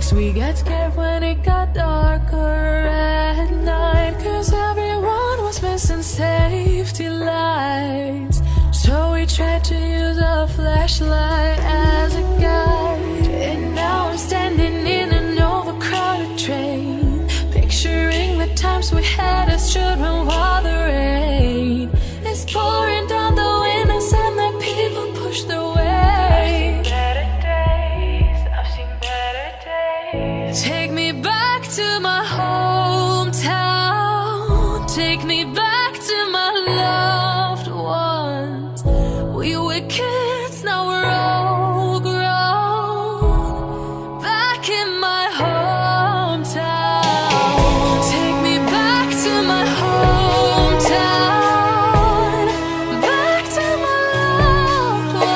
'Cause we got scared when it got darker at night, 'cause everyone was missing safety lights. So we tried to use a flashlight as a guide. And now I'm standing in an overcrowded train, picturing the times we had as children while the rain is pouring down the windows and the people push their way. Take me back to my hometown. Take me back to my loved ones. We were kids, now we're